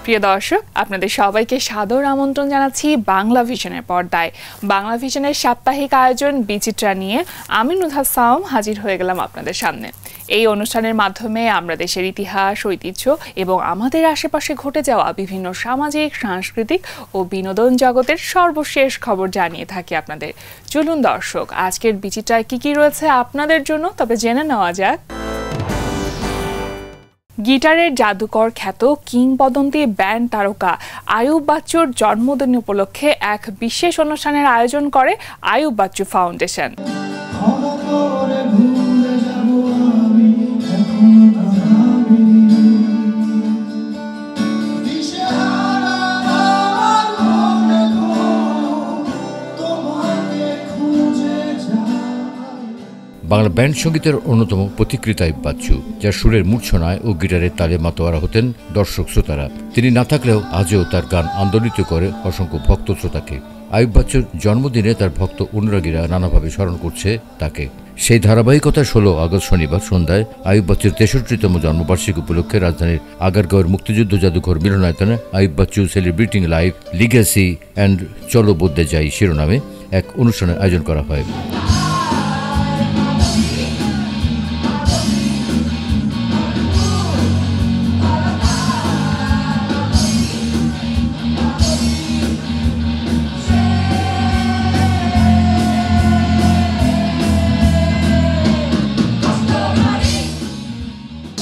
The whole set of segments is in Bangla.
প্রিয় দর্শক, আপনাদের সবাইকে সাদর আমন্ত্রণ জানাচ্ছি বাংলা ভিশনের পর্দায়। বাংলা ভিশনের সাপ্তাহিক আয়োজন বিচিত্রা নিয়ে আমি নুধা সাওম হাজির হয়ে গেলাম আপনাদের সামনে। এই অনুষ্ঠানের মাধ্যমে আমরা দেশের ইতিহাস, ঐতিহ্য এবং আমাদের আশেপাশে ঘটে যাওয়া বিভিন্ন সামাজিক, সাংস্কৃতিক ও বিনোদন জগতের সর্বশেষ খবর জানিয়ে থাকি আপনাদের। চলুন দর্শক, আজকের বিচিত্রায় কি কি রয়েছে আপনাদের জন্য তবে জেনে নেওয়া যাক। গিটারের জাদুকর খ্যাত কিংবদন্তি ব্যান্ড তারকা আইয়ুব বাচ্চুর জন্মদিন উপলক্ষে এক বিশেষ অনুষ্ঠানের আয়োজন করে আইয়ুব বাচ্চু ফাউন্ডেশন। বাংলা ব্যান্ড সঙ্গীতের অন্যতম পথিকৃৎ আইয়ুব বাচ্চু, যার সুরের মূর্ছনায় ও গিটারের তালে মাতোয়ারা হতেন দর্শক শ্রোতারা। তিনি না থাকলেও আজও তার গান আন্দোলিত করে অসংখ্য ভক্ত শ্রোতাকে। আইয়ুব বাচ্চুর জন্মদিনে তার ভক্ত অনুরাগীরা নানাভাবে স্মরণ করছে তাকে। সেই ধারাবাহিকতা 16 আগস্ট শনিবার সন্ধ্যায় আইয়ুব বাচ্চুর 63তম জন্মবার্ষিকী উপলক্ষে রাজধানীর আগারগাঁওয়ের মুক্তিযুদ্ধ জাদুঘর মিলনায়তনে Ayub Bachchu celebrating life legacy and চলো বদলে যাই শিরোনামে এক অনুষ্ঠানের আয়োজন করা হয়।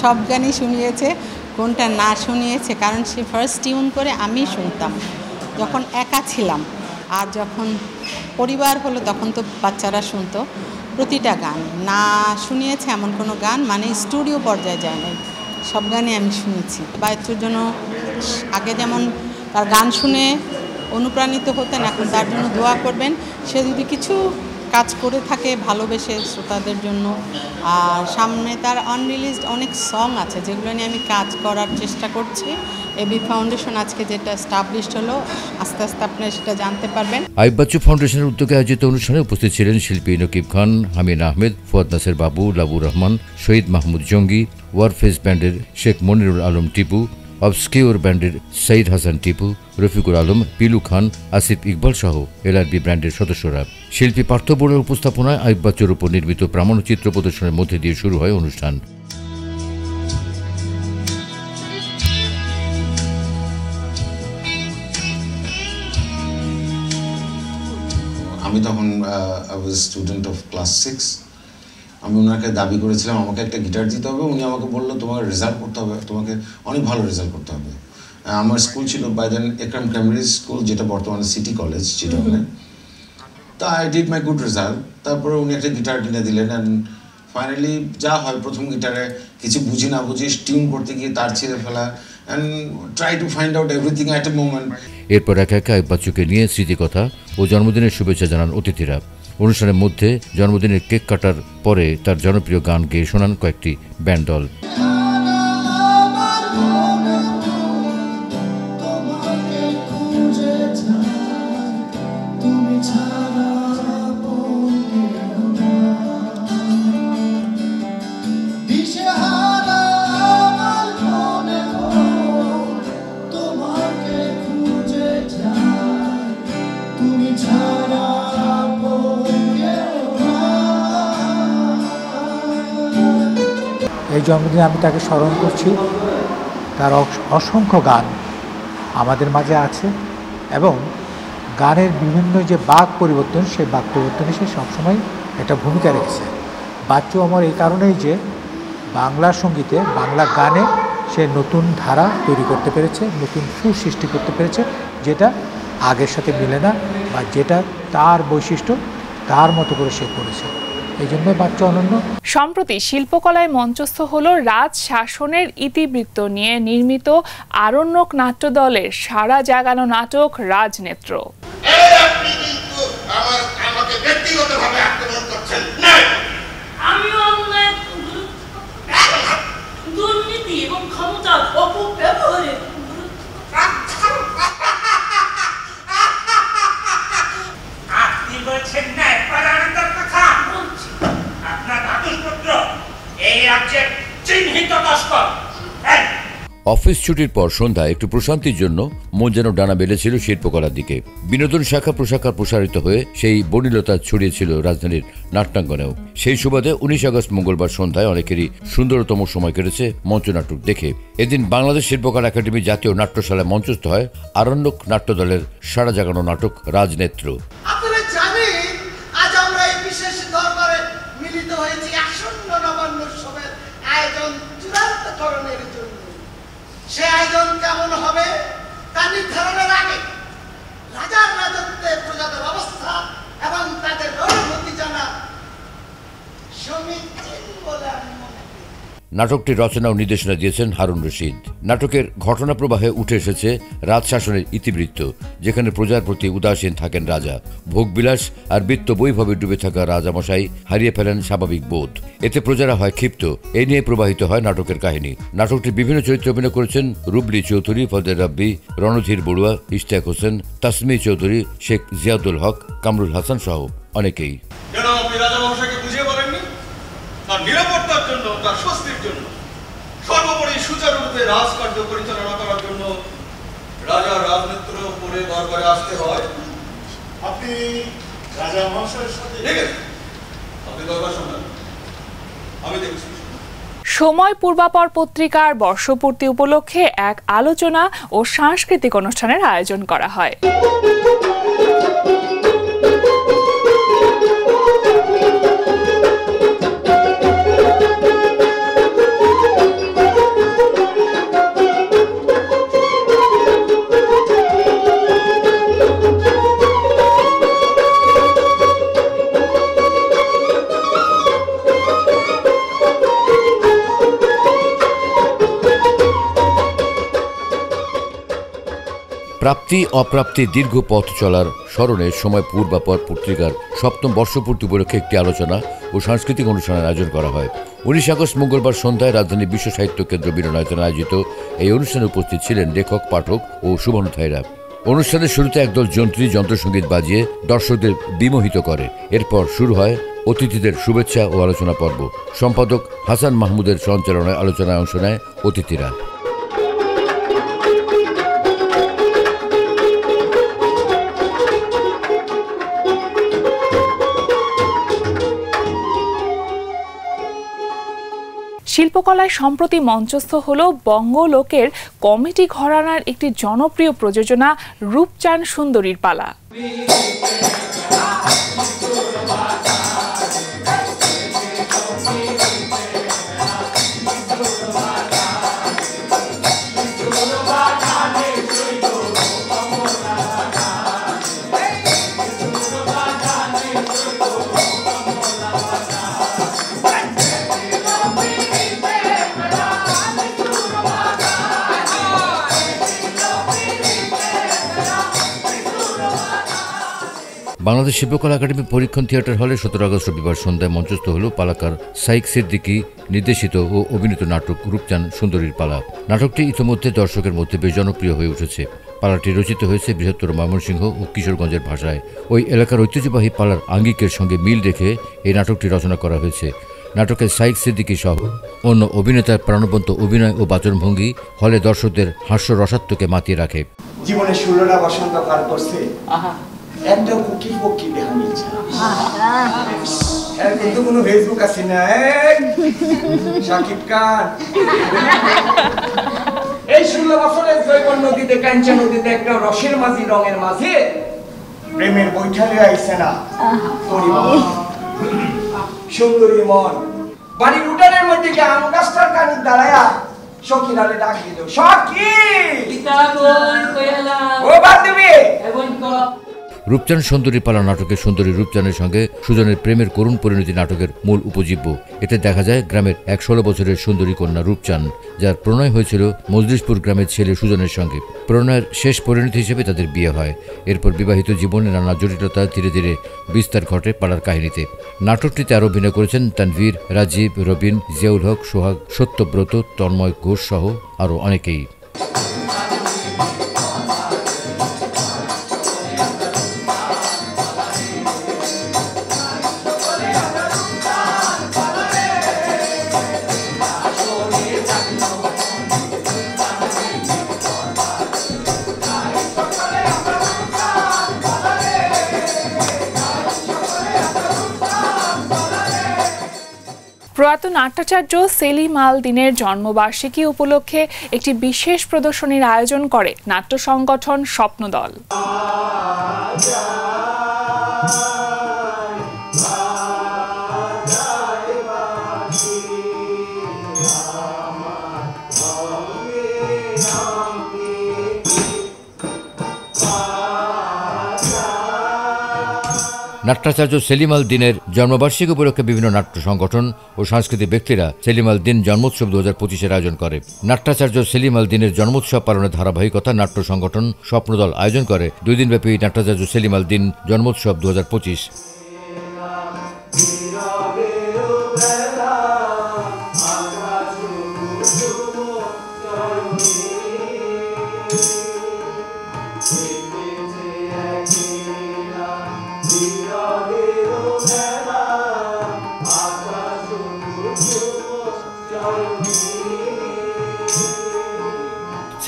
সব গানই শুনিয়েছে, কোনটা না শুনিয়েছে কারণ সে ফার্স্ট টিউন করে আমি শুনতাম যখন একা ছিলাম, আর যখন পরিবার হলো তখন তো বাচ্চারা শুনতো। প্রতিটা গান না শুনিয়েছে এমন কোনো গান মানে স্টুডিও পর্যায়ে যায় নাই, সব গানই আমি শুনেছি। বাচ্চুর জন্য আগে যেমন তার গান শুনে অনুপ্রাণিত হতেন, এখন তার জন্য দোয়া করবেন। সে যদি কিছু কাজ করে থাকে ভালোবেসে শ্রোতাদের জন্য, আর সামনে তার আনরিলিজড অনেক সং আছে যেগুলো নিয়ে আমি কাজ করার চেষ্টা করছি। এবি ফাউন্ডেশন আজকে যেটা এস্টাবলিশড হলো, আস্তে আস্তে আপনারা সেটা জানতে পারবেন। আইয়ুব বাচ্চু ফাউন্ডেশনের উদ্যোগে আয়োজিত অনুষ্ঠানে উপস্থিত ছিলেন শিল্পী নকিব খান, হামিন আহমেদ, ফুয়াদ নাসের বাবু, লাবুর রহমান, শহীদ মাহমুদ জঙ্গি, ওয়ারফেজ ব্যান্ডের শেখ মনিরুল আলম টিপু, অবস্কিওর ব্যান্ডের সঈদ হাসান টিপু, রফিকুল আলম, পিলু খান, আসিফ ইকবাল সহ এলআরবি ব্র্যান্ডের সদস্যরা। শিল্পী পার্থ বড়ুয়ার উপস্থাপনায় আইয়ুব বাচ্চুর উপর নির্মিত প্রামাণ্যচিত্র প্রদর্শনের মধ্যে দিয়ে শুরু হয় অনুষ্ঠান। আমি তখন স্টুডেন্ট অফ ক্লাস 6। আমি ওনাকে দাবি করেছিলাম আমাকে একটা গিটার দিতে হবে। উনি আমাকে বললো তোমাকে রেজাল্ট করতে হবে, তোমাকে অনেক ভালো রেজাল্ট করতে হবে। আমার স্কুল ছিল by then Ekram primary school, যেটা বর্তমানে সিটি কলেজ চিটাগংয়ে। তা I did my good result. তারপরে উনি একটা গিটার কিনে দিলেন অ্যান্ড ফাইনালি যা হয়, প্রথম গিটারে কিছু বুঝি না বুঝি টিউন করতে গিয়ে তার ছিঁড়ে ফেলা and try to find out everything at a moment. এরপর একা একা আইয়ুব বাচ্চুকে নিয়ে স্মৃতিকথা ও জন্মদিনের শুভেচ্ছা জানান অতিথিরা। অনুষ্ঠানের মধ্যে জন্মদিনের কেক কাটার পরে তার জনপ্রিয় গান গেয়ে শোনান কয়েকটি ব্যান্ড দল। এই জন্মদিনে আমি তাকে স্মরণ করছি। তার অসংখ্য গান আমাদের মাঝে আছে এবং গানের বিভিন্ন যে বাক পরিবর্তন, সেই বাক পরিবর্তনে সে সবসময় একটা ভূমিকা রেখেছে। বাচ্চু আমার এই কারণেই যে বাংলা সঙ্গীতে, বাংলা গানে সে নতুন ধারা তৈরি করতে পেরেছে, নতুন সুর সৃষ্টি করতে পেরেছে, যেটা আগের সাথে মিলে না বা যেটা তার বৈশিষ্ট্য, তার মতো করে সে করেছে। এই জন্য বাচ্চু অনন্য। সম্প্রতি শিল্পকলায় মঞ্চস্থ হলো রাজ শাসনের ইতিবৃত্ত নিয়ে নির্মিত আরণ্যক নাট্য দলের সারা জাগানো নাটক রাজনেত্র। দুর্নীতি এবং ক্ষমতার অপব্যবহারে আপনি বলছেন না কথা বলছি। আপনার দাদুর পুত্র এই রাজ্যের চিহ্নিত তস্কর। অফিস ছুটির পর সন্ধ্যায় একটু প্রশান্তির জন্য মন যেন ডানা বেঁধেছিল শিল্পকলার দিকে। বিনোদন শাখা প্রশাখা প্রসারিত হয়ে সেই বনিলতা ছড়িয়েছিল রাজধানীর নাট্যাঙ্গনেও। সেই সুবাদে 19 আগস্ট মঙ্গলবার সন্ধ্যায় অনেকেরই সুন্দরতম সময় কেটেছে মঞ্চনাটক দেখে। এদিন বাংলাদেশ শিল্পকলা একাডেমি জাতীয় নাট্যশালায় মঞ্চস্থ হয় আরণ্যক নাট্যদলের সাড়া জাগানো নাটক রাজনেত্র। আপনারা জানেন আজ আমরা এই বিশেষ দরবারে মিলিত হয়েছি আসন্ন নবান্ন উৎসবের আয়োজন চূড়ান্তকরণের জন্য। সে আয়োজন কেমন হবে তা নির্ধারণের আগে রাজার রাজত্বে প্রজাদের অবস্থা এবং তাদের অনুভূতি জানা সমীচীন বলে আমি মনে করি। নাটকটির রচনা ও নির্দেশনা দিয়েছেন হারুন রশিদ। নাটকের ঘটনা প্রবাহে উঠে এসেছে রাজশাসনের ইতিবৃত্ত, যেখানে প্রজার প্রতি উদাসীন থাকেন রাজা। ভোগবিলাস আর বিত্ত বৈভবে ডুবে থাকা রাজামশাই হারিয়ে ফেলেন স্বাভাবিক বোধ। এতে প্রজারা হয় ক্ষিপ্ত। এই নিয়ে প্রবাহিত হয় নাটকের কাহিনী। নাটকটির বিভিন্ন চরিত্রে অভিনয় করেছেন রুবলি চৌধুরী, ফজলে রাব্বি, রণধীর বড়ুয়া, ইশতিয়াক হোসেন, তাসমি চৌধুরী, শেখ জিয়াউল হক, কামরুল হাসান সহ অনেকেই। তার নিরাপত্তার জন্য, তার স্বস্তির জন্য, সর্বোপরি সুচারুরূপে রাজকার্য পরিচালনা করার জন্য রাজা রাজনেত্র করে দরবারে আসতে হয়। আপনি রাজা মহাশয়ের সাথে ঠিক আছে, আপনি দরবার সামলান, আমি দেখছি। সময় পূর্বাপর পত্রিকার বর্ষপূর্তি উপলক্ষে এক আলোচনা ও সাংস্কৃতিক অনুষ্ঠানের আয়োজন করা হয়। প্রাপ্তি অপ্রাপ্তি দীর্ঘ পথ চলার স্মরণে সময় পূর্বাপর পত্রিকার 7ম বর্ষপূর্তি উপলক্ষে একটি আলোচনা ও সাংস্কৃতিক অনুষ্ঠানের আয়োজন করা হয়। 19 আগস্ট মঙ্গলবার সন্ধ্যায় রাজধানী বিশ্ব সাহিত্য কেন্দ্র মিলনায়তনে আয়োজিত এই অনুষ্ঠানে উপস্থিত ছিলেন লেখক, পাঠক ও শুভানুধ্যায়ীরা। অনুষ্ঠানের শুরুতে একদল যন্ত্রী যন্ত্রসঙ্গীত বাজিয়ে দর্শকদের বিমোহিত করে। এরপর শুরু হয় অতিথিদের শুভেচ্ছা ও আলোচনা পর্ব। সম্পাদক হাসান মাহমুদের সঞ্চালনায় আলোচনায় অংশ নেয় অতিথিরা। শিল্পকলায় সম্প্রতি মঞ্চস্থ হল বঙ্গলোকের কমেডি ঘরানার একটি জনপ্রিয় প্রযোজনা রূপচান সুন্দরীর পালা। বাংলাদেশ শিল্পকলা একাডেমি পরীক্ষণ থিয়েটার হলে 17 আগস্ট রবিবার সন্ধ্যায় মঞ্চস্থ হল পালাকার সাইক সিদ্দিকী নির্দেশিত ও অভিনীত নাটক রূপচান সুন্দরীর পালা। নাটকটি ইতিমধ্যে দর্শকের মধ্যে বেশ জনপ্রিয় হয়ে উঠেছে। পালাটি রচিত হয়েছে বৃহত্তর ময়মনসিংহ ও কিশোরগঞ্জের ভাষায়। ওই এলাকার ঐতিহ্যবাহী পালার আঙ্গিকের সঙ্গে মিল রেখে এই নাটকটি রচনা করা হয়েছে। নাটকে সাইক সিদ্দিকী সহ অন্য অভিনেতার প্রাণবন্ত অভিনয় ও বাচনভঙ্গি হলে দর্শকদের হাস্য রসাত্মকে মাতিয়ে রাখে। জীবনে 16টা বসন্ত কাল করছে, একটা কুকি পক্ষী দেখা মিলছে। এর কিন্তু কোনো ফেসবুক আছে না, শাকিব খান এই 16 বছরের জৈবন নদীতে, কাঞ্চা নদীতে একটা রসের মাঝি রঙের মাঝে প্রেমের বৈঠালে আইছে না। সুন্দরী মন বাড়ির উঠানের মধ্যে গিয়ে আম গাছটার কানি দাঁড়ায়া সখীরালে ডাক দিল, সখী ও বাদ দিবি। রূপচান সুন্দরী পালা নাটকে সুন্দরী রূপচানের সঙ্গে সুজনের প্রেমের করুণ পরিণতি নাটকের মূল উপজীব্য। এতে দেখা যায় গ্রামের 16 বছরের সুন্দরী কন্যা রূপচান, যার প্রণয় হয়েছিল মজলিশপুর গ্রামের ছেলে সুজনের সঙ্গে। প্রণয়ের শেষ পরিণতি হিসেবে তাদের বিয়ে হয়। এরপর বিবাহিত জীবনে নানা জটিলতা ধীরে ধীরে বিস্তার ঘটে পালার কাহিনীতে। নাটকটিতে আরও অভিনয় করেছেন তানভীর, রাজীব, রবিন, জিয়াউল হক, সোহাগ, সত্যব্রত, তন্ময় ঘোষ সহ আরও অনেকেই। প্রয়াত নাট্যাচার্য সেলিম আল দীনের জন্মবার্ষিকী উপলক্ষে একটি বিশেষ প্রদর্শনীর আয়োজন করে নাট্য সংগঠন স্বপ্নদল। নাট্যাচার্য সেলিম আল দীনের জন্মবার্ষিকী উপলক্ষে বিভিন্ন নাট্য সংগঠন ও সাংস্কৃতিক ব্যক্তিরা সেলিম আল দীন জন্মোৎসব 2025-এর আয়োজন করে। নাট্যাচার্য সেলিম আল দীনের জন্মোৎসব পালনের ধারাবাহিকতা নাট্য সংগঠন স্বপ্নদল আয়োজন করে 2 দিনব্যাপী নাট্যাচার্য সেলিম আল দীন জন্মোৎসব 2025।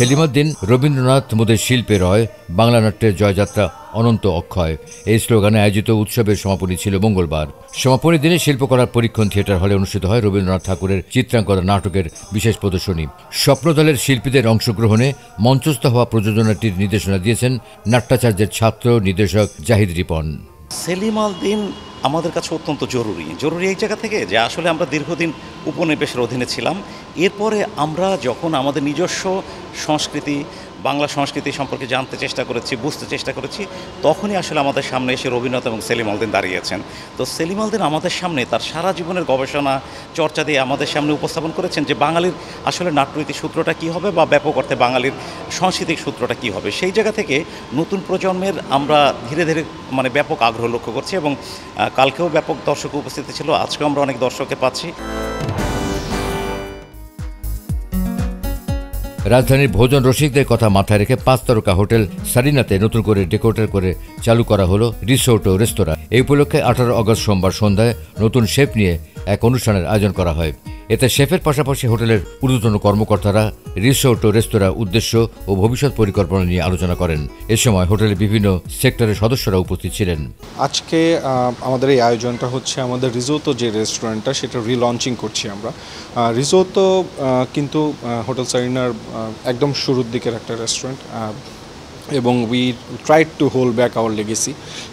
সেলিম আল দীন রবীন্দ্রনাথ মোদের শিল্পে রয়, বাংলা নাট্যের জয়যাত্রা অনন্ত অক্ষয় এই স্লোগানে আয়োজিত উৎসবের সমাপনী ছিল মঙ্গলবার। সমাপনী দিনে শিল্পকলার পরীক্ষণ থিয়েটার হলে অনুষ্ঠিত হয় রবীন্দ্রনাথ ঠাকুরের চিত্রাঙ্কন নাটকের বিশেষ প্রদর্শনী। স্বপ্নদলের শিল্পীদের অংশগ্রহণে মঞ্চস্থ হওয়া প্রযোজনাটির নির্দেশনা দিয়েছেন নাট্যাচার্যের ছাত্র নির্দেশক জাহিদ রিপন। সেলিম আল দীন আমাদের কাছে অত্যন্ত জরুরি এই জায়গা থেকে যে আসলে আমরা দীর্ঘদিন উপনিবেশের অধীনে ছিলাম। এরপরে আমরা যখন আমাদের নিজস্ব সংস্কৃতি, বাংলা সংস্কৃতি সম্পর্কে জানতে চেষ্টা করেছি, বুঝতে চেষ্টা করেছি, তখনই আসলে আমাদের সামনে এসে রবীন্দ্রনাথ এবং সেলিম আল দীন দাঁড়িয়েছেন। তো সেলিম আল দীন আমাদের সামনে তার সারা জীবনের গবেষণা চর্চা দিয়ে আমাদের সামনে উপস্থাপন করেছেন যে বাঙালির আসলে নাট্যনীতি সূত্রটা কী হবে বা ব্যাপক অর্থে বাঙালির সাংস্কৃতিক সূত্রটা কী হবে। সেই জায়গা থেকে নতুন প্রজন্মের আমরা ধীরে ধীরে ব্যাপক আগ্রহ লক্ষ্য করছি এবং কালকেও ব্যাপক দর্শক উপস্থিতি ছিল, আজকেও আমরা অনেক দর্শককে পাচ্ছি। রাজধানীর ভোজন রসিকদের কথা মাথায় রেখে 5 তারকা হোটেল সারিনাতে নতুন করে ডেকোরেটর করে চালু করা হলো রিসোর্ট ও রেস্তোরাঁ। এই উপলক্ষে 18 আগস্ট সোমবার সন্ধ্যায় নতুন শেফ নিয়ে এক অনুষ্ঠানের আয়োজন করা হয়। এতে শেফের পাশাপাশি হোটেলের ঊর্ধ্বতন কর্মকর্তারা রিসোর্ট ও রেস্তোরাঁ উদ্দেশ্য ও ভবিষ্যৎ পরিকল্পনা নিয়ে আলোচনা করেন। এ সময় হোটেলের বিভিন্ন সেক্টরের সদস্যরা উপস্থিত ছিলেন। আজকে আমাদের এই আয়োজনটা হচ্ছে আমাদের রিসোর্টো যে রেস্টুরেন্টটা সেটা রিলঞ্চিং করছি আমরা। রিসোর্টো কিন্তু হোটেল সারিনার একদম শুরুর দিকের একটা রেস্টুরেন্ট এবং we tried to hold back hour legacy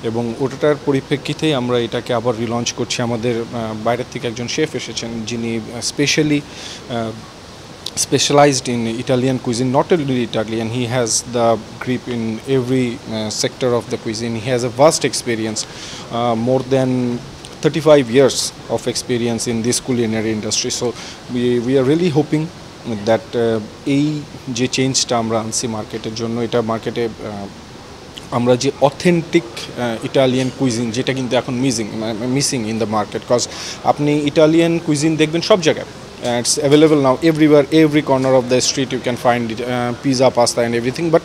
এবং ওটার পরিপ্রেক্ষিতেই আমরা এটাকে আবার রিলঞ্চ করছি। আমাদের বাইরের থেকে একজন শেফ এসেছেন যিনি specialized in Italian cuisine, not only Italian, he has the grip in every sector of the cuisine. He has a vast experience, more than 35 years of experience in this culinary industry. So we are really hoping that এই যে চেঞ্জটা আমরা আনছি মার্কেটের জন্য, এটা মার্কেটে আমরা যে অথেন্টিক ইটালিয়ান কুইজিন যেটা কিন্তু এখন missing in the market, cause আপনি ইটালিয়ান কুইজিন দেখবেন সব জায়গায়, it's available now everywhere, every corner of the street you can find pizza, pasta and everything, but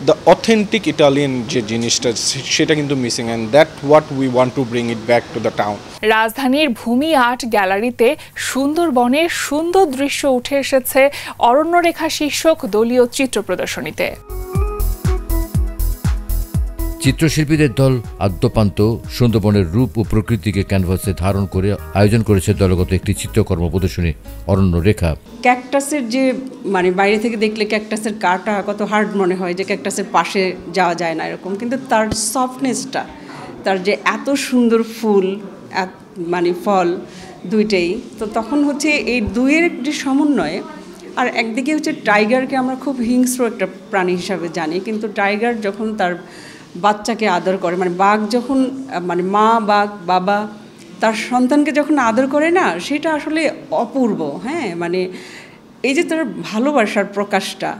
the authentic Italian যে জিনিসটা সেটা কিন্তু missing, and that what we want to bring it back to the town. রাজধানীর ভূমি আর্ট গ্যালারিতে সুন্দরবনের সুন্দর দৃশ্য উঠে এসেছে অরণ্যরেখা শীর্ষক দলীয় চিত্র প্রদর্শনীতে। চিত্রশিল্পীদের দল আদ্যপান্ত সুন্দরবনের রূপ ও প্রকৃতিকে ক্যানভাসে ধারণ করে আয়োজন করেছে দলগত একটি চিত্রকর্ম প্রদর্শনী অরণ্য রেখা। ক্যাকটাসের যে বাইরে থেকে দেখলে ক্যাকটাসের কাটা কত হার্ড মনে হয়, যে ক্যাকটাসের পাশে যাওয়া যায় না এরকম, কিন্তু তার সফটনেসটা, তার যে এত সুন্দর ফুল ফল দুইটাই, তো তখন হচ্ছে এই দুইয়ের একটি সমন্বয়ে। আর একদিকে হচ্ছে টাইগারকে আমরা খুব হিংস্র একটা প্রাণী হিসাবে জানি, কিন্তু টাইগার যখন তার বাচ্চাকে আদর করে, বাঘ যখন মা বাঘ বাবা তার সন্তানকে যখন আদর করে না, সেটা আসলে অপূর্ব। হ্যাঁ, এই যে তার ভালোবাসার প্রকাশটা,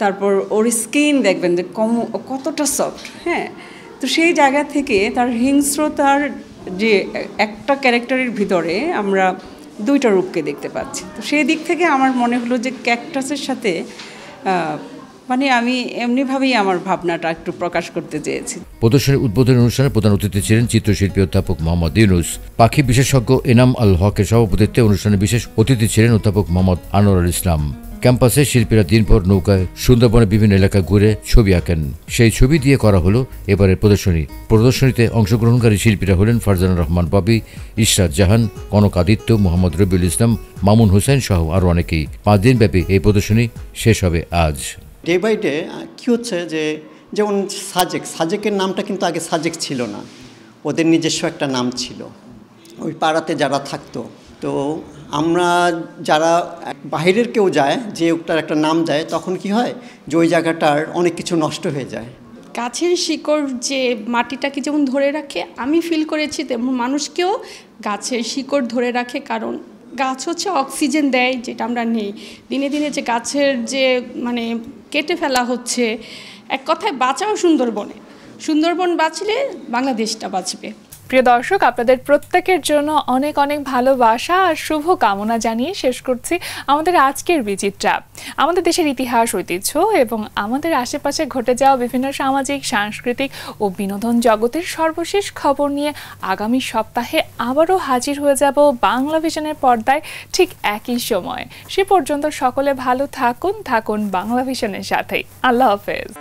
তারপর ওর স্কিন দেখবেন যে কতটা সফট। হ্যাঁ, তো সেই জায়গা থেকে তার হিংস্রতার যে একটা ক্যারেক্টারের ভিতরে আমরা দুইটা রূপকে দেখতে পাচ্ছি। তো সেই দিক থেকে আমার মনে হলো যে ক্যাকটাসের সাথে আমি এমনিভাবেই আমার ভাবনাটা একটু প্রকাশ করতে চেয়েছি। প্রদর্শনীর উদ্বোধনী অনুষ্ঠানে প্রধান অতিথি ছিলেন চিত্রশিল্পী অধ্যাপক মোহাম্মদ ইউনুস। পাখি বিশেষজ্ঞ এনাম আল হকের সভাপতিত্বে অনুষ্ঠানে বিশেষ অতিথি ছিলেন অধ্যাপক মোহাম্মদ আনোয়ারুল ইসলাম। ক্যাম্পাসে শিল্পীরা দিনভর নৌকায় সুন্দরবনের বিভিন্ন এলাকা ঘুরে ছবি আঁকেন। সেই ছবি দিয়ে করা হলো এবারের প্রদর্শনীতে অংশগ্রহণকারী শিল্পীরা হলেন ফারজানা রহমান ববি, ইশরাত জাহান, কনক আদিত্য, মোহাম্মদ রবিউল ইসলাম, মামুন হোসেন সহ আরও অনেকেই। 5 দিনব্যাপী এই প্রদর্শনী শেষ হবে আজ। ডে বাই ডে কী হচ্ছে যে যেমন সাজেকের নামটা কিন্তু আগে সাজেক ছিল না, ওদের নিজস্ব একটা নাম ছিল ওই পাড়াতে যারা থাকতো। তো আমরা যারা বাইরের কেউ যায় যে ওটার একটা নাম দেয়, তখন কি হয় যে ওই জায়গাটার অনেক কিছু নষ্ট হয়ে যায়। গাছের শিকড় যে মাটিটাকে যেমন ধরে রাখে, আমি ফিল করেছি তেমন মানুষকেও গাছের শিকড় ধরে রাখে, কারণ গাছ হচ্ছে অক্সিজেন দেয় যেটা আমরা নেই। দিনে দিনে যে গাছের যে মানে কেটে ফেলা হচ্ছে, এক কথায় বাঁচাও সুন্দরবন বাঁচলে বাংলাদেশটা বাঁচবে। প্রিয় দর্শক, আপনাদের প্রত্যেকের জন্য অনেক অনেক ভালোবাসা আর শুভ কামনা জানিয়ে শেষ করছি আমাদের আজকের বিচিত্রা। আমাদের দেশের ইতিহাস, ঐতিহ্য এবং আমাদের আশেপাশে ঘটে যাওয়া বিভিন্ন সামাজিক, সাংস্কৃতিক ও বিনোদন জগতের সর্বশেষ খবর নিয়ে আগামী সপ্তাহে আবারও হাজির হয়ে যাব বাংলা ভিশনের পর্দায় ঠিক একই সময়। সে পর্যন্ত সকলে ভালো থাকুন বাংলা ভিশনের সাথেই। আল্লাহ হাফেজ।